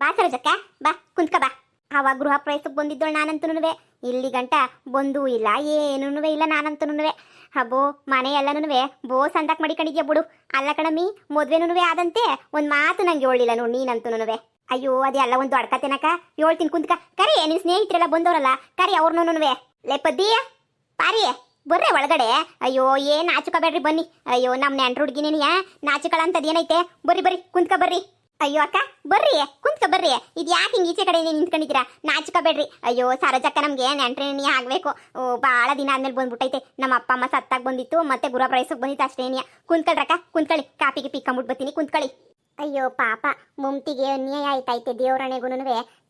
ಬಾ ಸರೋಜಕ್ಕ, ಬಾ ಕುಂತ್ಕ ಬಾ. ಆವಾಗ ಗೃಹ ಪ್ರವೇಶಕ್ಕೆ ಬಂದಿದ್ದಳು ನಾನಂತೂ. ಇಲ್ಲಿ ಗಂಟ ಬಂದೂ ಇಲ್ಲ, ಏನೂ ಇಲ್ಲ ನಾನಂತೂ. ಹಬ್ಬೋ ಮನೆ ಎಲ್ಲನೂ ಬೋ ಸಂದಾಕ್ ಮಡಿಕೊಂಡಿದ್ಯಾ ಬಿಡು. ಅಲ್ಲ ಕಣಮ್ಮಿ, ಮದ್ವೆನೂ ಆದಂತೆ ಒಂದು ಮಾತು ನಂಗೆ ಹೇಳಿಲ್ಲ ನೋಡಿ ನೀನಂತೂ. ಅಯ್ಯೋ ಅದೆಲ್ಲ ಒಂದು ಅಡ್ಕತೇನಕ, ಹೇಳ್ತೀನಿ ಕುಂತ್ಕ. ಕರಿ ನಿನ್ ಸ್ನೇಹಿತರೆಲ್ಲ ಬಂದವರಲ್ಲ, ಕರಿ ಅವ್ರನ್ನೂ. ಲೇ ಪದ್ದಿ ಪಾರಿ ಬರ್ರೆ ಒಳಗಡೆ. ಅಯ್ಯೋ ಏನ್ ನಾಚುಕಬೇಡ್ರಿ ಬನ್ನಿ. ಅಯ್ಯೋ ನಮ್ಮ ನೆಂಟ್ರ ಹುಡುಗಿನೇನಿಯ ನಾಚುಕಳ ಅಂತದ್ ಏನೈತೆ, ಬರ್ರಿ ಬರ್ರಿ ಕುಂತ್ಕ ಬರ್ರಿ. ಅಯ್ಯೋ ಅಕ್ಕ ಬರ್ರಿ ಕುಂತ್ಕ ಬರ್ರಿ. ಇದು ಯಾಕೆ ಹಿಂಗೆ ಈಚೆ ಕಡೆ ನಿಂತ್ಕೊಂಡಿದ್ದೀರಾ, ನಾಚುಕಬೇಡ್ರಿ. ಅಯ್ಯೋ ಸರೋಜಕ್ಕ ನಮ್ಗೆ ನೆಂಟ್ರೇನಿಯ ಆಗ್ಬೇಕು, ಭಾಳ ದಿನ ಆದ್ಮೇಲೆ ಬಂದ್ಬಿಟ್ಟೈತೆ. ನಮ್ಮ ಅಪ್ಪ ಅಮ್ಮ ಸತ್ತಾಗ ಬಂದಿತ್ತು, ಮತ್ತೆ ಗೃಹ ಪ್ರವೇಶಕ್ಕೆ ಬಂದಿತ್ತು ಅಷ್ಟೇನಿಯ. ಕುಂತ್ಕೊಳ್ರಕ್ಕ ಕುಂತ್ಕೊಳ್ಳಿ, ಕಾಪಿಗೆ ಪಿಕ್ಕಂಬಿಟ್ಟು ಬರ್ತೀನಿ, ಕುಂತ್ಕೊಳ್ಳಿ. ಅಯ್ಯೋ ಪಾಪ ಮುಮ್ತಿಗೆ ಅನ್ಯಾಯ ಆಯ್ತೈತೆ ದೇವ್ರಣೆಗೂನು.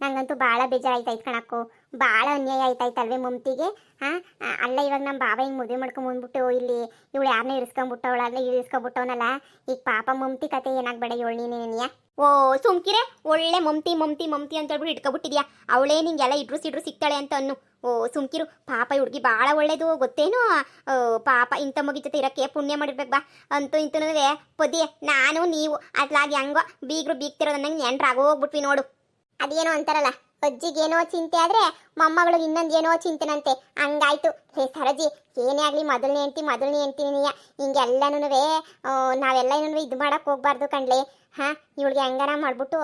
ನಂಗಂತೂ ಭಾಳ ಬೇಜಾರಾಯ್ತೈತೆ ಕಣಕ್ಕು, ಭಾಳ ಅನ್ಯಾಯ ಆಯ್ತಾಯ್ತಲ್ವೇ ಮುಮ್ತಿಗೆ. ಅಲ್ಲ ಇವಾಗ ನಮ್ಮ ಬಾಬಾ ಹಿಂಗೆ ಮದುವೆ ಮಾಡ್ಕೊಂಡ್ ಬಂದ್ಬಿಟ್ಟು ಇಲ್ಲಿ ಇವಳು ಯಾರನ್ನ ಇರಿಸ್ಕೊಂಡ್ಬಿಟ್ಟವಳಲ್ಲ, ಇರಿಸ್ಕೊಂಡ್ಬಿಟ್ಟವನಲ್ಲ. ಈಗ ಪಾಪ ಮುಮ್ತಿ ಕತೆ ಏನಾಗ್ಬೇಡ ನೀನೇನಿಯ. ಓ ಸುಮ್ಕಿರೆ, ಒಳ್ಳೆ ಮಮ್ತಿ ಮಮ್ತಿ ಮಮ್ತಿ ಅಂತ ಹೇಳ್ಬಿಟ್ಟು ಇಟ್ಕೊಬಿಟ್ಟಿದ್ಯಾ. ಅವಳೇ ನಿಂಗೆಲ್ಲ ಇಡ್ರು ಸಿಗ್ತಾಳೆ ಅಂತ ಅನ್ನು. ಓ ಸುಮ್ಕಿರು, ಪಾಪ ಹುಡುಗಿ ಭಾಳ ಒಳ್ಳೇದು ಗೊತ್ತೇನು. ಪಾಪ ಇಂಥ ಮಗಿ ಜೊತೆ ಇರೋಕ್ಕೆ ಪುಣ್ಯ ಮಾಡಿರ್ಬೇಕು ಬಾ. ಅಂತೂ ಇಂತನೂ ಪದಿ ನಾನು ನೀವು ಅದ್ಲಾಗಿ ಹಂಗೋ ಬೀಗ್ರು ಬೀಗ್ತಿರೋದು ನಂಗೆ ನೆಂಟ್ರಾಗೋಗ್ಬಿಟ್ವಿ ನೋಡು. ಅದೇನೋ ಅಂತಾರಲ್ಲ, ಅಜ್ಜಿಗೇನೋ ಚಿಂತೆ ಆದ್ರೆ ಮೊಮ್ಮಗಳು ಇನ್ನೊಂದೇನೋ ಚಿಂತೆನಂತೆ, ಹಂಗಾಯ್ತು. ಹೇ ಸರಜಿ, ಏನೇ ಆಗಲಿ ಮೊದಲನೇ ಹೆಂಡ್ತಿನಿಯ ಹಿಂಗೆಲ್ಲನೂ ನಾವೆಲ್ಲ ಏನೂ ಇದು ಮಾಡಕ್ಕೆ ಹೋಗ್ಬಾರ್ದು ಕಣ್ಲೆ. ಇವಳಿಗೆ ಹೆಂಗಾರ ಮಾಡ್ಬಿಟ್ಟು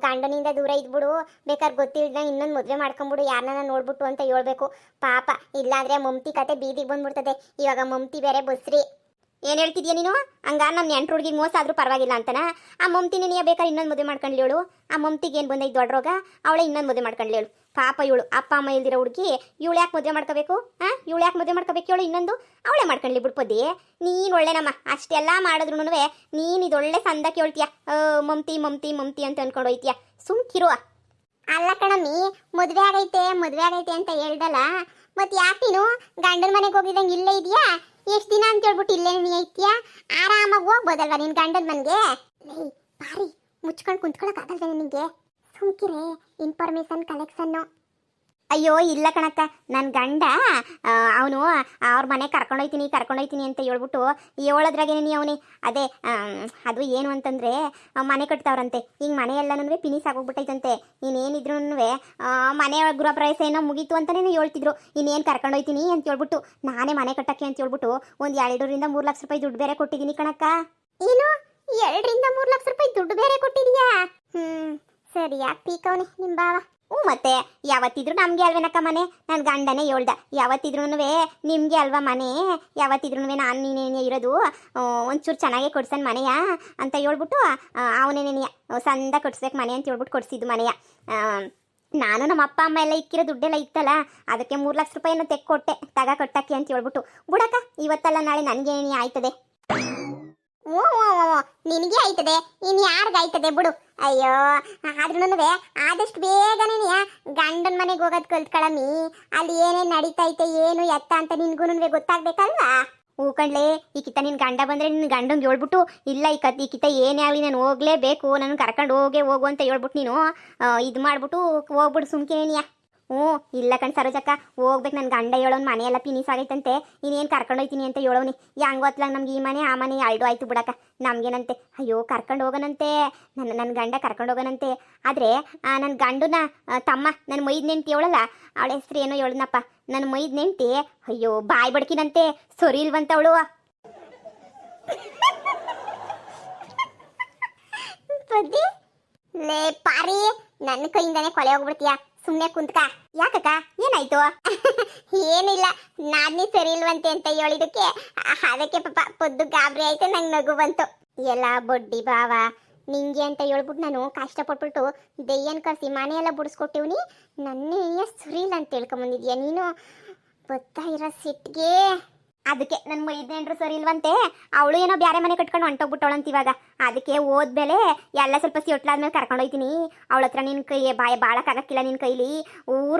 ಗಂಡನಿಂದ ದೂರ ಇದ್ಬಿಡು, ಬೇಕಾದ್ರೆ ಗೊತ್ತಿಲ್ದ ಇನ್ನೊಂದು ಮದುವೆ ಮಾಡ್ಕೊಂಬಿಡು ಯಾರನ್ನ ನೋಡ್ಬಿಟ್ಟು ಅಂತ ಹೇಳ್ಬೇಕು ಪಾಪ. ಇಲ್ಲಾಂದ್ರೆ ಮಮ್ತಿ ಕತೆ ಬೀದಿಗೆ ಬಂದ್ಬಿಡ್ತದೆ. ಇವಾಗ ಮಮ್ತಿ ಬೇರೆ ಬಸ್ರಿ. ಏನು ಹೇಳ್ತಿದ್ಯಾ ನೀನು? ಹಂಗ ನಮ್ಮ ನೆಂಟ್ರ ಹುಡುಗಿಗೆ ಮೋಸ ಆದ್ರೂ ಪರವಾಗಿಲ್ಲ ಅಂತನ? ಆ ಮಮ್ತಿನೇ ನೀ ಬೇಕಾದ್ರೆ ಇನ್ನೊಂದು ಮದುವೆ ಮಾಡ್ಕೊಂಡ್ಲಿ ಹೇಳು. ಆ ಮಮ್ತಿಗೆ ಏನು ಬಂದೈತೆ ದೊಡ್ಡ ರೋಗ, ಅವಳೇ ಇನ್ನೊಂದು ಮದುವೆ ಮಾಡ್ಕೊಂಡ್ಲಿ ಹೇಳು. ಪಾಪ ಇವಳು ಅಪ್ಪ ಅಮ್ಮ ಇಲ್ದಿರೋ ಹುಡುಗಿ, ಇವಳು ಯಾಕೆ ಮದುವೆ ಮಾಡ್ಕೋಬೇಕು? ಇವಳು ಯಾಕೆ ಮದುವೆ ಮಾಡ್ಕೋಬೇಕು ಹೇಳು? ಇನ್ನೊಂದು ಅವಳೇ ಮಾಡ್ಕೊಂಡ್ಲಿ ಬಿಡ್ಪದಿ. ನೀನು ಒಳ್ಳೆನಮ್ಮ, ಅಷ್ಟೆಲ್ಲ ಮಾಡಿದ್ರು ನೀನು ಇದೊಳ್ಳೆ ಸಂದ ಕೇಳ್ತೀಯ, ಮಮ್ತಿ ಮಮ್ತಿ ಮಮ್ತಿ ಅಂತ ಅನ್ಕೊಂಡು ಹೋಯ್ತೀಯ. ಸುಮ್ಕಿರುವ. ಅಲ್ಲ ಕಣಮ್ಮಿ, ಮದುವೆ ಆಗೈತೆ ಅಂತ ಹೇಳ್ದಲ್ಲ, ಮತ್ತೆ ಯಾಕೆ ನೀನು ಗಂಡನ ಮನೆಗೆ ಹೋಗಿದಂಗೆ ಇಲ್ಲೇ ಇದೆಯಾ? ಎಷ್ಟು ದಿನ ಅಂತ ಹೇಳ್ಬಿಟ್ಟು ಇಲ್ಲೇ ನೀ ಐತಿಯಾ? ಆರಾಮಾಗಿ ಹೋಗ್ಬೋದಲ್ವಾ ನಿನ್ ಗಂಡನ ಮನೆಗೆ? ಬಾರಿ ಮುಚ್ಕೊಂಡು ಕುಂತ್ಕೊಳಕ್ಕಾಗಲ್ವ ನಿನಗೆ? ಸುಮ್ಕಿರೆ, ಇನ್ಫಾರ್ಮೇಶನ್ ಕಲೆಕ್ಷನ್ನು. ಅಯ್ಯೋ ಇಲ್ಲ ಕಣಕ್ಕ, ನನ್ನ ಗಂಡ ಅವನು ಅವ್ರ ಮನೆ ಕರ್ಕೊಂಡೋಯ್ತೀನಿ ಅಂತ ಹೇಳ್ಬಿಟ್ಟು ಹೇಳೋದ್ರಾಗೇನೆ ಅವನೇ. ಅದೇ ಅದು ಏನು ಅಂತಂದರೆ ಮನೆ ಕಟ್ತಾವ್ರಂತೆ. ಹಿಂಗೆ ಮನೆ ಎಲ್ಲನೂ ಪಿನಿಸ್ ಆಗೋಗ್ಬಿಟ್ಟೈತಂತೆ. ಇನ್ನೇನಿದ್ರು ಮನೆ ಗೃಹ ಪ್ರವೇಶ ಏನೋ ಮುಗೀತು ಅಂತಲೇ ಹೇಳ್ತಿದ್ರು. ಇನ್ನೇನು ಕರ್ಕೊಂಡೋಯ್ತೀನಿ ಅಂತ ಹೇಳ್ಬಿಟ್ಟು ನಾನೇ ಮನೆ ಕಟ್ಟಕ್ಕೆ ಅಂತ ಹೇಳ್ಬಿಟ್ಟು ಒಂದು 2-3 ಲಕ್ಷ ರೂಪಾಯಿ ದುಡ್ಡು ಬೇರೆ ಕೊಟ್ಟಿದ್ದೀನಿ ಕಣಕ್ಕ. ಏನು 2-3 ಲಕ್ಷ ರೂಪಾಯಿ ದುಡ್ಡು ಬೇರೆ ಕೊಟ್ಟಿದೀಯಾ? ಸರಿ ಯಾಕೆ ಪೀಕವನೇ ನಿಮ್ಮ ಬಾವ. ಮತ್ತೆ ಯಾವತ್ತಿದ್ರು ನಮ್ಗೆ ಅಲ್ವೇನಕ್ಕ ಮನೆ? ನನ್ನ ಗಂಡನೇ ಹೇಳ್ದ, ಯಾವತ್ತಿದ್ರು ನಿಮ್ಗೆ ಅಲ್ವಾ ಮನೆ, ಯಾವತ್ತಿದ್ರು ನಾನು ನೀನೇನೇ ಇರೋದು, ಒಂಚೂರು ಚೆನ್ನಾಗೇ ಕೊಡ್ಸನ್ ಮನೆಯ ಅಂತ ಹೇಳ್ಬಿಟ್ಟು ಅವನೇನೇನೆಯ ಸಂದ ಕೊಡ್ಸ್ಬೇಕು ಮನೆ ಅಂತ ಹೇಳ್ಬಿಟ್ಟು ಕೊಡ್ಸಿದ್ದು ಮನೆಯ. ನಾನು ನಮ್ಮ ಅಪ್ಪ ಅಮ್ಮ ಎಲ್ಲ ಇಕ್ಕಿರೋ ದುಡ್ಡೆಲ್ಲ ಇತ್ತಲ್ಲ, ಅದಕ್ಕೆ 3 ಲಕ್ಷ ರೂಪಾಯಿನ ಕೊಟ್ಟೆ ಕೊಟ್ಟಕ್ಕೆ ಅಂತ ಹೇಳ್ಬಿಟ್ಟು. ಬಿಡಕ್ಕ, ಇವತ್ತಲ್ಲ ನಾಳೆ ನನಗೇನೇ ಆಯ್ತದೆ. ನಿನಗೆ ಆಯ್ತದೆ, ಇನ್ನು ಯಾರಿಗಾಯ್ತದೆ ಬಿಡು. ಅಯ್ಯೋ ಆದ್ರೂ ಆದಷ್ಟು ಬೇಗನೆ ಗಂಡನ ಮನೆಗೆ ಹೋಗೋದು ಕಲ್ತ್ಕೊಳಮ್ಮಿ. ಅಲ್ಲಿ ಏನೇನು ನಡೀತೈತೆ ಏನು ಎತ್ತ ಅಂತ ನಿನ್ಗೂ ಗೊತ್ತಾಗ್ಬೇಕಲ್ವಾ? ಹೂ ಕಣ್ಲೆ, ಈ ಕಿತ್ತ ನಿನ್ ಗಂಡ ಬಂದ್ರೆ ನಿನ್ ಗಂಡಂಗೆ ಹೇಳ್ಬಿಟ್ಟು, ಇಲ್ಲ ಈ ಕಿತ್ತ ಏನೇ ಆಗಲಿ ನಾನು ಹೋಗ್ಲೇಬೇಕು, ನನ್ನ ಕರ್ಕೊಂಡು ಹೋಗು ಅಂತ ಹೇಳ್ಬಿಟ್ಟು ನೀನು ಇದು ಮಾಡ್ಬಿಟ್ಟು ಹೋಗ್ಬಿಡು ಸುಮ್ಕೇನಿಯ. ಇಲ್ಲ ಕಣ್ ಸರೋಜಕ್ಕ, ಹೋಗ್ಬೇಕು. ನನ್ನ ಗಂಡ ಹೇಳೋನ್ ಮನೆಯೆಲ್ಲ ಪಿನೀಸ್ ಆಗೈತಂತೆ, ಇನ್ನೇನು ಕರ್ಕೊಂಡೋಯ್ತೀನಿ ಅಂತ ಹೇಳೋನಿ. ಹೆಂಗೋತ್ಲಾಗ ನಮ್ಗೆ ಈ ಮನೆ ಆ ಮನೆ ಅಲ್ಡು ಆಯ್ತು ಬಿಡಕ್ಕ, ನಮ್ಗೇನಂತೆ. ಅಯ್ಯೋ ಕರ್ಕೊಂಡು ಹೋಗೋಣಂತೆ, ನನ್ನ ಗಂಡ ಕರ್ಕೊಂಡು ಹೋಗೋಣಂತೆ. ಆದರೆ ನನ್ನ ಗಂಡನ ತಮ್ಮ, ನನ್ನ ಮೈದ್ ನೆಂಟಿ ಅವಳಲ್ಲ, ಅವಳ ಹೆಸ್ರು ಏನೋ ಹೇಳದ್ನಪ್ಪ, ನನ್ನ ಮೈದ್ ನೆಂಟಿ. ಅಯ್ಯೋ ಬಾಯ್ ಬಡ್ಕಿನಂತೆ, ಸೊರಿ ಇಲ್ವಂತ ಅವಳು. ಲೇ ಪಾರಿ, ನನ್ನ ಕೈಯಿಂದಾನೆ ಕೊಲೆ ಹೋಗ್ಬಿಡ್ತೀಯಾ, ಸುಮ್ಮನೆ ಕುಂತ್ಕ. ಯಾಕಕ್ಕ ಏನಾಯ್ತು? ಏನಿಲ್ಲ, ನಾನೇ ಸರಿ ಇಲ್ವಂತೆ ಅಂತ ಹೇಳಿದಕ್ಕೆ ಅದಕ್ಕೆ ಪಾಪ ಪೊದ್ದು ಗಾಬರಿ ಆಯ್ತು, ನಂಗೆ ನಗು ಬಂತು. ಎಲ್ಲ ಬಡ್ಡಿ ಬಾವ, ನಿಂಗೆ ಅಂತ ಹೇಳ್ಬಿಟ್ಟು ನಾನು ಕಷ್ಟಪಟ್ಬಿಟ್ಟು ದೆಯ್ಯನ್ ಕರ್ಸಿ ಮನೆಯೆಲ್ಲ ಬುಡಿಸ್ಕೊಟ್ಟಿವ್ನಿ, ನನ್ನೇ ಸುರಿಲ್ಲ ಅಂತ ಹೇಳ್ಕೊಂಬಂದಿದ್ಯಾ ನೀನು? ಗೊತ್ತಾ ಇರೋ ಸಿಟ್ಟಿಗೆ. ಅದಕ್ಕೆ ನನ್ನ ಮೈದ್ನೇನ್ರು ಸರಿ ಇಲ್ವಂತೆ, ಅವಳು ಏನೋ ಬೇರೆ ಮನೆ ಕಟ್ಕೊಂಡು ಹೊಂಟೋಗ್ಬಿಟ್ಟವಳಂತ ಇವಾಗ. ಅದಕ್ಕೆ ಓದ್ಮೇಲೆ ಎಲ್ಲ ಸ್ವಲ್ಪ ಸಿಟ್ಲಾದ್ಮೇಲೆ ಕರ್ಕೊಂಡೋಯ್ತೀನಿ. ಅವಳ ಹತ್ರ ನಿನ್ನ ಕೈ ಬಾಳಕ್ಕಾಗಕ್ಕಿಲ್ಲ, ನಿನ್ನ ಕೈಲಿ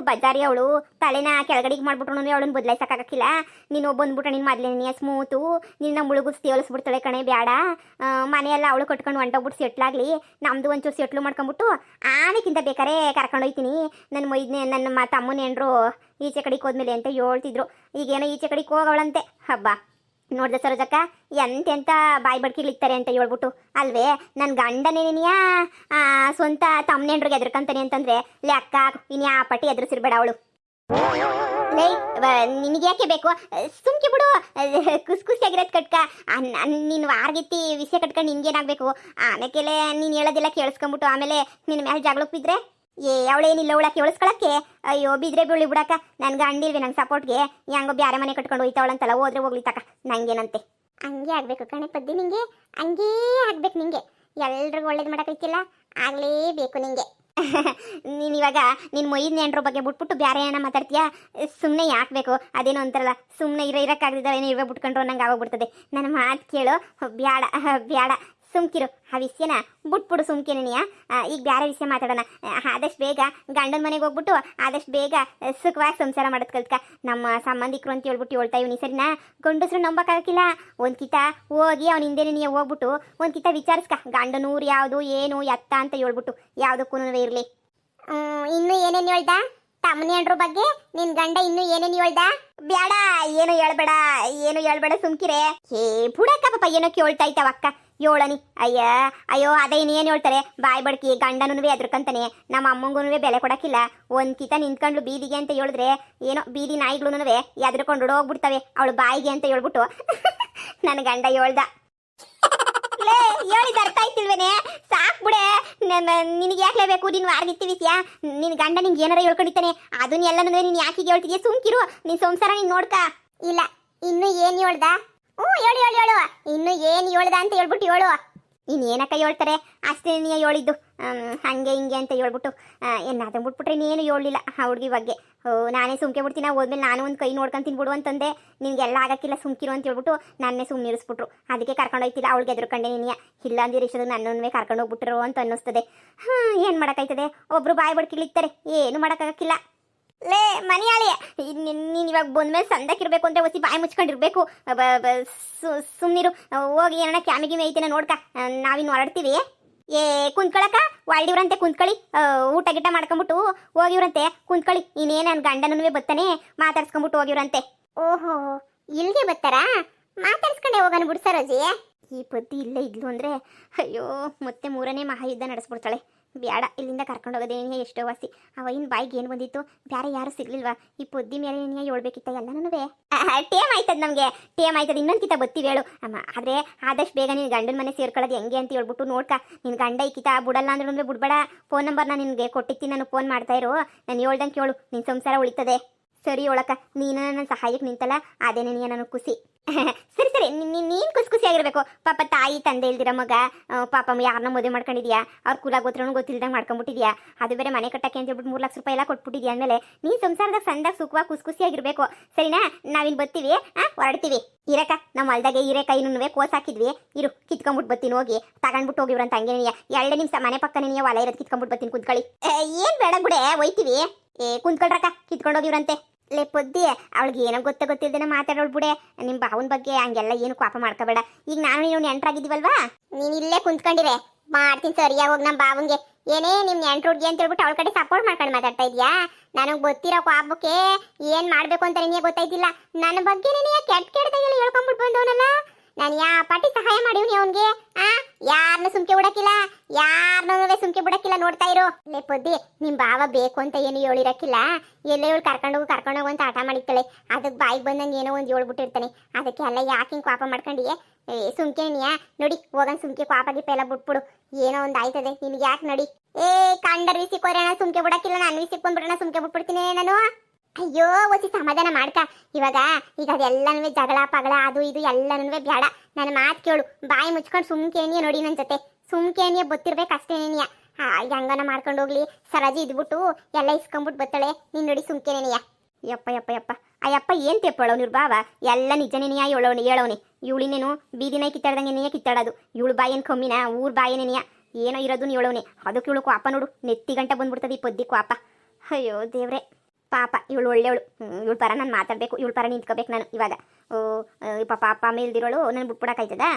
ಬಜಾರಿ ಅವಳು, ತಲೆನ ಕೆಳಗಡೆಗೆ ಮಾಡ್ಬಿಟ್ರು ಅವಳನ್ನ ಬದಲಾಯಿಸಕ್ಕಾಗಕ್ಕಿಲ್ಲ. ನೀನು ಬಂದ್ಬಿಟ್ರೆ ನಿನ್ನ ಮೊದಲನೇ ಸ್ಮೂತು, ನಿನ್ನ ಮುಳುಗುಸ್ ತೇಲಿಸ್ಬಿಡ್ತಾಳೆ ಕಣೆ, ಬೇಡ. ಮನೆಯೆಲ್ಲ ಅವಳು ಕಟ್ಕೊಂಡು ಹೊಂಟೋಗ್ಬಿಟ್ಟು ಸೆಟ್ಲಾಗ್ಲಿ, ನಮ್ದು ಒಂಚೂರು ಸೆಟ್ಲು ಮಾಡ್ಕೊಂಬಿಟ್ಟು ಆಮೇಕಿಂತ ಬೇಕಾರೆ ಕರ್ಕೊಂಡೋಯ್ತೀನಿ. ನನ್ನ ಮೈದ್ನೇ ನನ್ನ ತಮ್ಮನೇನ್ರು ಈಚೆ ಕಡೆಗೆ ಹೋದ್ಮೇಲೆ ಅಂತ ಹೇಳ್ತಿದ್ರು. ಈಗೇನೋ ಈಚೆ ಕಡೆಗೆ ಹೋಗವಳಂತೆ. ಹಬ್ಬ ನೋಡ್ದೆ ಸರೋಜಕ್ಕ ಎಂತೆಂತ ಬಾಯಿ ಬಡ್ಕಿಗಳಿರ್ತಾರೆ ಅಂತ ಹೇಳ್ಬಿಟ್ಟು ಅಲ್ವೇ ನನ್ನ ಗಂಡನೇನಿಯಾ ಸ್ವಂತ ತಮ್ಮನೆಂಡ್ರಿಗೆ ಎದ್ರಕಂತಾನೆ ಅಂತಂದ್ರೆ ಲೆಕ್ಕ ಇನ್ಯಾ ಪಟ್ಟಿ ಎದುರಿಸಿರ್ಬೇಡ ಅವಳು. ಲೇ ನಿನಗೆ ಯಾಕೆ ಬೇಕು ಸುಮ್ಕೆ ಬಿಡು, ಕುಸ್ಕುಸಿಯಾಗಿರೋದು ಕಟ್ಕ. ನೀನು ವಾರ್ಗಿತ್ತಿ ವಿಷಯ ಕಟ್ಕೊಂಡು ನಿನ್ಗೇನಾಗಬೇಕು? ಆಮೇಲೆ ನೀನು ಹೇಳೋದೆಲ್ಲ ಕೇಳಿಸ್ಕೊಂಬಿಟ್ಟು ಆಮೇಲೆ ನಿನ್ನ ಮೇಲೆ ಜಗಳಕ್ಕೆ ಬಿದ್ರೆ ಅವಳೇನಿಲ್ಲ ಅವಳ ಕೇಳಿಸ್ಕೊಳಕ್ಕೆ. ಅಯ್ಯೋ ಬಿದ್ರೆ ಬೀಳಿ ಬಿಡಕ್ಕ, ನನ್ಗೆ ಅಂಡಿಲ್ವಿ ನಂಗೆ ಸಪೋರ್ಟ್ಗೆ ಹೆಂಗೋ ಬ್ಯಾರೆ ಮನೆ ಕಟ್ಕೊಂಡು ಹೋಯ್ತಾವಳಂತಲ್ಲ, ಹೋದ್ರೆ ಹೋಗ್ಲಿ ತಕ, ನಂಗೇನಂತೆ. ಹಂಗೆ ಆಗ್ಬೇಕು ಕಣೆ ಪದ್ದಿ, ನಿಂಗೆ ಹಂಗೇ ಆಗ್ಬೇಕು. ನಿಂಗೆ ಎಲ್ರಿಗೂ ಒಳ್ಳೇದು ಮಾಡೋಕೈತಿಲ್ಲ, ಆಗಲೇಬೇಕು ನಿಂಗೆ. ನೀನು ಇವಾಗ ನಿನ್ನ ಮೊಯ್ದು ನೆಂಟ್ರ ಬಗ್ಗೆ ಬಿಟ್ಬಿಟ್ಟು ಬೇರೆ ಏನೋ ಮಾತಾಡ್ತೀಯಾ? ಸುಮ್ಮನೆ ಯಾಕಬೇಕು? ಅದೇನೋ ಅಂತಾರಲ್ಲ, ಸುಮ್ಮನೆ ಇರೋಕ್ಕಾಗದಿದ್ದ ಏನೋ ಇವಾಗ ಬಿಟ್ಕೊಂಡ್ರು ನಂಗೆ ಆಗೋಗ್ಬಿಡ್ತದೆ. ನನ್ನ ಮಾತು ಕೇಳು, ಬ್ಯಾಡ ಬ್ಯಾಡ, ಸುಮ್ಕಿರು. ಆ ವಿಷಯನ ಬಿಟ್ಬಿಡು ಸುಮ್ಕಿನಿಯ. ಈಗ ಬೇರೆ ವಿಷಯ ಮಾತಾಡೋಣ. ಆದಷ್ಟು ಬೇಗ ಗಂಡನ ಮನೆಗೆ ಹೋಗ್ಬಿಟ್ಟು ಆದಷ್ಟು ಬೇಗ ಸುಖವಾಗಿ ಸಂಸಾರ ಮಾಡೋದು ಕಲ್ತ್ಕ. ನಮ್ಮ ಸಂಬಂಧಿಕರು ಅಂತ ಹೇಳ್ಬಿಟ್ಟು ಹೇಳ್ತಾ ಇವ್ನಿ, ಸರಿನಾ? ಗಂಡಸ್ರು ನಂಬಕ್ಕಾಗಕ್ಕಿಲ್ಲ. ಒಂದು ಕಿತ ಹೋಗಿ ಅವ್ನ ಹಿಂದೆ ನೀ ಹೋಗ್ಬಿಟ್ಟು ಒಂದು ಕಿತ ವಿಚಾರಿಸ್ಕ, ಗಂಡನೂರು ಯಾವುದು ಏನು ಎತ್ತ ಅಂತ ಹೇಳ್ಬಿಟ್ಟು, ಯಾವುದಕ್ಕೂ ಇರಲಿ. ಇನ್ನು ಏನೇನು ಹೇಳ್ದ ತಮ್ಮನಿ ಅಂಡ್ರ ಬಗ್ಗೆ? ನಿನ್ ಗಂಡ ಇನ್ನು ಏನೇನು ಹೇಳ್ದ? ಬ್ಯಾಡ, ಏನು ಹೇಳ್ಬೇಡ ಸುಮ್ಕಿರೆ. ಬುಡಕ್ಕ ಪಾಪ ಏನೋ ಕೇಳ್ತಾ ಇತ್ತವಕ್ಕ ಏಳನಿ. ಅಯ್ಯೋ ಅದೇ ಇನ್ನೇನು ಹೇಳ್ತಾರೆ, ಬಾಯ್ ಬಡ್ಕಿ ಗಂಡನೂ ಎದ್ರಕಂತಾನೆ, ನಮ್ಮ ಅಮ್ಮಂಗೂ ಬೆಲೆ ಕೊಡಕ್ಕಿಲ್ಲ. ಒಂದ್ ಕಿತ ನಿಂತ್ಕೊಂಡ್ಲು ಬೀದಿಗೆ ಅಂತ ಹೇಳಿದ್ರೆ ಏನೋ ಬೀದಿ ನಾಯಿಗಳು ಎದ್ರಕೊಂಡು ಹೋಗ್ಬಿಡ್ತವೆ ಅವಳು ಬಾಯಿಗೆ ಅಂತ ಹೇಳ್ಬಿಟ್ಟು ನನ್ನ ಗಂಡ ಹೇಳ್ದ. ಹೇಳಿದ ಅರ್ಥ ಆಯ್ತಿಲ್ವೇನೆ? ಸಾಕ್ ಬಿಡೆ, ನಿನಗೆ ಯಾಕೆ ಬೇಕು? ನೀನು ವಾರ್ಗಿತ್ತಿ ವಿಷಯ ನಿನ್ ಗಂಡ ನಿಂಗೆ ಏನಾರ ಹೇಳ್ಕೊಂಡಿದ್ದಾನೆ, ಅದನ್ನ ಎಲ್ಲನೂ ನೀನು ಯಾಕೆ ಹೇಳ್ತಿದ್ಯಾ? ಸುಮ್ಕಿರು, ನಿನ್ ಸಂಸಾರ ನೀನ್ ನೋಡ್ಕ. ಇಲ್ಲ, ಇನ್ನು ಏನ್ ಹೇಳ್ದ? ಹೇಳು ಇನ್ನು ಏನ್ ಹೇಳ್ದ ಅಂತ ಹೇಳ್ಬಿಟ್ಟು ಹೇಳು. ಇನ್ನೇನಕ್ಕ ಹೇಳ್ತಾರೆ, ಅಷ್ಟೇ ನೀ ಹೇಳಿದ್ದು ಹಂಗೆ ಹಿಂಗೆ ಅಂತ ಹೇಳ್ಬಿಟ್ಟು. ಏನಾದ್ರು ಬಿಟ್ಬಿಟ್ರೆ ಇನ್ನೇನು ಹೇಳಲಿಲ್ಲ ಆ ಹುಡುಗಿ ಬಗ್ಗೆ. ನಾನೇ ಸುಮ್ಕೆ ಬಿಡ್ತೀನಿ, ಹೋದ್ಮೇಲೆ ನಾನು ಒಂದು ಕೈ ನೋಡ್ಕೊಂಡು ತಿನ್ಬಿಡು ಅಂತಂದೆ. ನಿನಗೆಲ್ಲ ಆಗಕ್ಕಿಲ್ಲ ಸುಮ್ಕಿರು ಅಂತ ಹೇಳ್ಬಿಟ್ಟು ನನ್ನೇ ಸುಮ್ಮನೆ ಇರಿಸ್ಬಿಟ್ರು. ಅದಕ್ಕೆ ಕರ್ಕೊಂಡು ಹೋಯ್ತಿಲ್ಲ, ಅವಳಿಗೆ ಎದ್ರುಕೊಂಡೆ ನೀನು. ಇಲ್ಲ ಅಂದಿರ ಇಷ್ಟದು ನನ್ನನ್ನೇ ಕರ್ಕೊಂಡು ಹೋಗ್ಬಿಟ್ರು ಅಂತ ಅನ್ನಿಸ್ತದೆ. ಏನು ಮಾಡೋಕ್ಕಾಯ್ತದೆ, ಒಬ್ರು ಬಾಯಿ ಬಡ್ಕಿಲಿರ್ತಾರೆ, ಏನು ಮಾಡೋಕ್ಕಾಗಕ್ಕಿಲ್ಲ. ಲೇ ಮನೆಯಾಳಿ, ನೀನು ಇವಾಗ ಬಂದ್ಮೇಲೆ ಸಂದಕ್ಕಿರ್ಬೇಕು ಅಂದರೆ ಒಸಿ ಬಾಯಿ ಮುಚ್ಕೊಂಡಿರ್ಬೇಕು. ಸುಮ್ಮನಿರು, ಹೋಗಿ ಏನಾರ ಕ್ಯಾಮಿಗಿಮಿ ಐತೇನ ನೋಡ್ಕ, ನಾವಿನ್ನು ಹೊರಡ್ತೀವಿ. ಕುಂತ್ಕೊಳಕ ವಾಲ್ಡಿವ್ರಂತೆ ಕುಂತ್ಕೊಳ್ಳಿ, ಊಟ ಗಿಟ ಮಾಡ್ಕೊಂಬಿಟ್ಟು ಹೋಗಿವ್ರಂತೆ ಕುಂತ್ಕೊಳ್ಳಿ. ಇನ್ನೇನು ನನ್ನ ಗಂಡನೂ ಬರ್ತಾನೆ, ಮಾತಾಡ್ಸ್ಕೊಂಬಿಟ್ಟು ಹೋಗಿವ್ರಂತೆ. ಓಹೋ, ಇಲ್ಲಿಗೆ ಬರ್ತಾರಾ? ಮಾತಾಡ್ಸ್ಕೊಂಡೆ ಹೋಗೋಣ ಬಿಡು ಸರೋಜಿ. ಈ ಪದ್ದಿ ಇಲ್ಲೇ ಇದ್ಲು ಅಂದರೆ ಅಯ್ಯೋ ಮತ್ತೆ ಮೂರನೇ ಮಹಾಯುದ್ಧ ನಡೆಸ್ಬಿಡ್ತಾಳೆ. ಬ್ಯಾಡ, ಇಲ್ಲಿಂದ ಕರ್ಕೊಂಡು ಹೋಗೋದೇನೇ ಎಷ್ಟೋ ವಾಸಿ. ಅವಯಿನ ಬಾಯಿಗೆ ಏನು ಬಂದಿತ್ತು, ಬೇರೆ ಯಾರು ಸಿಗ್ಲಿಲ್ವಾ? ಈ ಪೊದ್ದಿ ಮೇಲೆ ನೀನು ಹೇಳ್ಬೇಕಿತ್ತ ಎಲ್ಲನೂ. ಟೇಮ್ ಆಯ್ತದ, ನಮಗೆ ಟೇಮ್ ಆಯ್ತದ. ಇನ್ನೊಂದು ಕಿತ ಬತ್ತೀವಿ ಹೇಳು ಅಮ್ಮ. ಆದರೆ ಆದಷ್ಟು ಬೇಗ ನೀನು ಗಂಡನ ಮನೆ ಸೇರ್ಕೊಳ್ಳೋದು ಹೆಂಗೆ ಅಂತ ಹೇಳ್ಬಿಟ್ಟು ನೋಡ್ಕ. ನಿನ್ನ ಗಂಡ ಈ ಕಿತ ಬಿಡಲ್ಲ ಅಂದ್ರೆ ಬಿಡ್ಬೇಡ. ಫೋನ್ ನಂಬರ್ ನಾನು ನಿನಗೆ ಕೊಟ್ಟಿರ್ತೀನಿ, ನಾನು ಫೋನ್ ಮಾಡ್ತಾ ಇರು. ನಾನು ಹೇಳ್ದಂಗೆ ಕೇಳು, ನಿನ್ನ ಸಂಸಾರ ಉಳಿತದೆ. ಸರಿ ಒಳಕ, ನೀನು ನನ್ನ ಸಹಾಯಕ್ಕೆ ನಿಂತಲ್ಲ, ಅದೇನೇ ನೀನು ನನಗೆ ಖುಷಿ. ಸರಿ ಸರಿ, ನೀನು ಖುಷಿಯಾಗಿರ್ಬೇಕು. ಪಾಪ ತಾಯಿ ತಂದೆ ಇಲ್ದಿರ ಮಗ, ಪಾಪ ಯಾರನ್ನ ಮದುವೆ ಮಾಡ್ಕೊಂಡಿದ್ಯಾ, ಅವ್ರ ಕುಲ ಗೊತ್ತರೂ ಗೊತ್ತಿಲ್ದಂಗೆ ಮಾಡ್ಕೊಂಡ್ಬಿಟ್ಟಿದ್ಯಾ. ಅದು ಬೇರೆ ಮನೆ ಕಟ್ಟಕ್ಕೆ ಅಂತ ಹೇಳ್ಬಿಟ್ಟು 3 ಲಕ್ಷ ರೂಪಾಯಿ ಎಲ್ಲ ಕೊಟ್ಬಿಟ್ಟಿದ್ಯಾ. ಅಂದಮೇಲೆ ನೀನು ಸಂಸಾರದಾಗ ಸಂದಾಗ ಸುಖವಾಗಿ ಖುಷಿಯಾಗಿರ್ಬೇಕು. ಸರಿನಾ? ನಾವಿನ್ನು ಬರ್ತೀವಿ, ಹೊರಡ್ತೀವಿ. ಇರಕ ನಮ್ಮ ಹೊಲ್ದಾಗೆ ಹೀರೆಕಾಯಿನೂ ಕೋಸ್ ಹಾಕಿದ್ವಿ, ಇರು ಕಿತ್ಕೊಂಡ್ಬಿಟ್ಟು ಬರ್ತೀನಿ. ಹೋಗಿ ತಗೊಂಡ್ಬಿಟ್ಟು ಹೋಗಿವ್ರಂತ ಹಂಗೆ ನೀ 2 ನಿಮಿಷ ಮನೆ ಪಕ್ಕನೇ ನೀ ಹೊಲ ಇರೋದು ಕಿತ್ಕೊಂಡ್ಬಿಟ್ಟು ಬರ್ತೀನಿ. ಕುಂತ್ಕೊಳ್ಳಿ. ಏನು ಬೇಡ ಬಿಡೆ, ಹೋಯ್ತೀವಿ. ಕುಂತ್ಕೊಳ್ರಕ್ಕ, ಕಿತ್ಕೊಂಡು ಹೋಗಿವ್ರಂತೆ. ಲೇ ಪೊದ್ದಿ, ಅವಳಿಗೆ ಏನೋ ಗೊತ್ತಿಲ್ದೇನೆ ಮಾತಾಡೋಳು ಬಿಡೆ. ನಿಮ್ಮ ಬಾವನ ಬಗ್ಗೆ ಹಂಗೆಲ್ಲ ಏನು ಕೋಪ ಮಾಡ್ಕೋಬೇಡ. ಈಗ ನಾನು ನೀನು ನೆಂಟ್ರಾಗಿದ್ದೀವಲ್ವಾ, ನೀನು ಇಲ್ಲೇ ಕುಂತ್ಕೊಂಡಿರೆ ಮಾಡ್ತೀನಿ ಸರಿಯಾಗಿ. ಹೋಗಿ ನಮ್ಮ ಬಾವನ್ಗೆ ಏನೇ ನಿಮ್ಮ ನೆಂಟ್ರ ಹುಡುಗಿ ಅಂತ ಹೇಳ್ಬಿಟ್ಟು ಅವಳ ಕಡೆ ಸಪೋರ್ಟ್ ಮಾಡ್ಕೊಂಡು ಮಾತಾಡ್ತಾ ಇದೆಯಾ? ನನಗೆ ಗೊತ್ತಿರೋ ಕೋಪಕ್ಕೆ ಏನು ಮಾಡಬೇಕು ಅಂತ ನಿನಗೆ ಗೊತ್ತಾಯ್ತಿಲ್ಲ. ನನ್ನ ಬಗ್ಗೆ ನೀನು ಕೆಟ್ಟದಾಗೆಲ್ಲ ಹೇಳ್ಕೊಂಡ್ಬಿಟ್ಟು ಬಂದವನಲ್ಲ, ನಾನು ಯಾ ಪಾಟಿ ಸಹಾಯ ಮಾಡಿವ್ನಿ ಅವನಿಗೆ. ಯಾರನ್ನ ಸುಮ್ಕೆ ಬಿಡಕ್ಕಿಲ್ಲ, ಯಾರನ್ನೂ ಸುಮ್ಕೆ ಬಿಡಕ್ಕಿಲ್ಲ. ನೋಡ್ತಾ ಇರು. ಲೇ ಪೊದ್ದಿ, ನಿಮ್ಮ ಬಾವ ಬೇಕು ಅಂತ ಏನು ಹೇಳಿರಕ್ಕಿಲ್ಲ. ಎಲ್ಲೇ ಇವಳು ಕರ್ಕೊಂಡೋಗು ಅಂತ ಆಟ ಮಾಡಿರ್ತಾಳೆ. ಅದಕ್ಕೆ ಬಾಯಿಗೆ ಬಂದಂಗೆ ಏನೋ ಒಂದು ಹೇಳ್ಬಿಟ್ಟಿರ್ತಾನೆ. ಅದಕ್ಕೆ ಎಲ್ಲ ಯಾಕೆ ಹಿಂಗೆ ಕೋಪ ಮಾಡ್ಕೊಂಡಿಯೇ? ಸುಮ್ಕೆ ನೀಯಾ ನೋಡಿ, ಹೋಗನ್ ಸುಮ್ಕೆ ಕೋಪ ಗಿಪ್ಪ ಎಲ್ಲ ಬಿಟ್ಬಿಡು. ಏನೋ ಒಂದು ಆಯ್ತದೆ ನಿನ್ಗೆ, ಯಾಕೆ ನೋಡಿ. ಕಂಡರ್ ವಿಸಿಕೋರೋಣ, ಸುಮ್ಕೆ ಬಿಡಕ್ಕಿಲ್ಲ. ನಾನು ವಿಸಿಕೊಂಡ್ಬಿಡೋಣ, ಸುಮ್ಕೆ ಬಿಟ್ಬಿಡ್ತೀನಿ ನಾನು. ಅಯ್ಯೋ ಒಸಿ ಸಮಾಧಾನ ಮಾಡ್ಕ. ಈಗ ಅದೆಲ್ಲನೂ ಜಗಳ ಪಗಳ ಅದು ಇದು ಎಲ್ಲನೂ ಬೇಡ. ನನ್ನ ಮಾತು ಕೇಳು, ಬಾಯಿ ಮುಚ್ಕೊಂಡು ಸುಮ್ಕೇನಿಯ ನೋಡಿ. ನನ್ನ ಜೊತೆ ಸುಮ್ಕೇನಿಯ ಗೊತ್ತಿರ್ಬೇಕು ಅಷ್ಟೇನಿಯ. ಹೆಂಗನ ಮಾಡ್ಕೊಂಡು ಹೋಗ್ಲಿ. ಸರಾಜಿ ಇದ್ಬಿಟ್ಟು ಎಲ್ಲ ಇಸ್ಕೊಂಡ್ಬಿಟ್ಟು ಬರ್ತಾಳೆ. ನೀನು ನೋಡಿ ಸುಮ್ಕೇನೇನಿಯ. ಯಪ್ಪ ಅಯ್ಯಪ್ಪ ಏನು ತೆಪ್ಪಳವ್ ನೀರು ಬಾವ, ಎಲ್ಲ ನಿಜನೇನಿಯ ಹೇಳೋನಿ. ಇವಳಿನೇನು ಬೀದಿನ ಕಿತ್ತಾಡ್ದಂಗೆ ಕಿತ್ತಾಡೋದು. ಇವಳು ಬಾಯೇನು ಕಮ್ಮಿನ, ಊರ ಬಾಯೇನೇನಿಯ ಏನೋ ಇರೋದು ಹೇಳೋನಿ. ಅದಕ್ಕೆ ಇವಳು ಕ್ವಾಪ ನೋಡು, ನೆತ್ತಿ ಗಂಟ ಬಂದ್ಬಿಡ್ತದೆ ಈ ಪೊದ್ದಿ ಕ್ವಾಪ. ಅಯ್ಯೋ ದೇವ್ರೆ, ಪಾಪ ಇವಳು ಒಳ್ಳೆಯವಳು. ಇವಳು ಪರ ನಾನು ಮಾತಾಡಬೇಕು, ಇವಳು ಪರ ನಿಂತ್ಕೋಬೇಕು ನಾನು ಇವಾಗ. ಪಾಪ ಅಪ್ಪ ಅಮ್ಮ ಇಲ್ದಿರೋಳು ನಾನು ಬಿಟ್ಬಿಡಕ್ಕಾಯ್ತದ?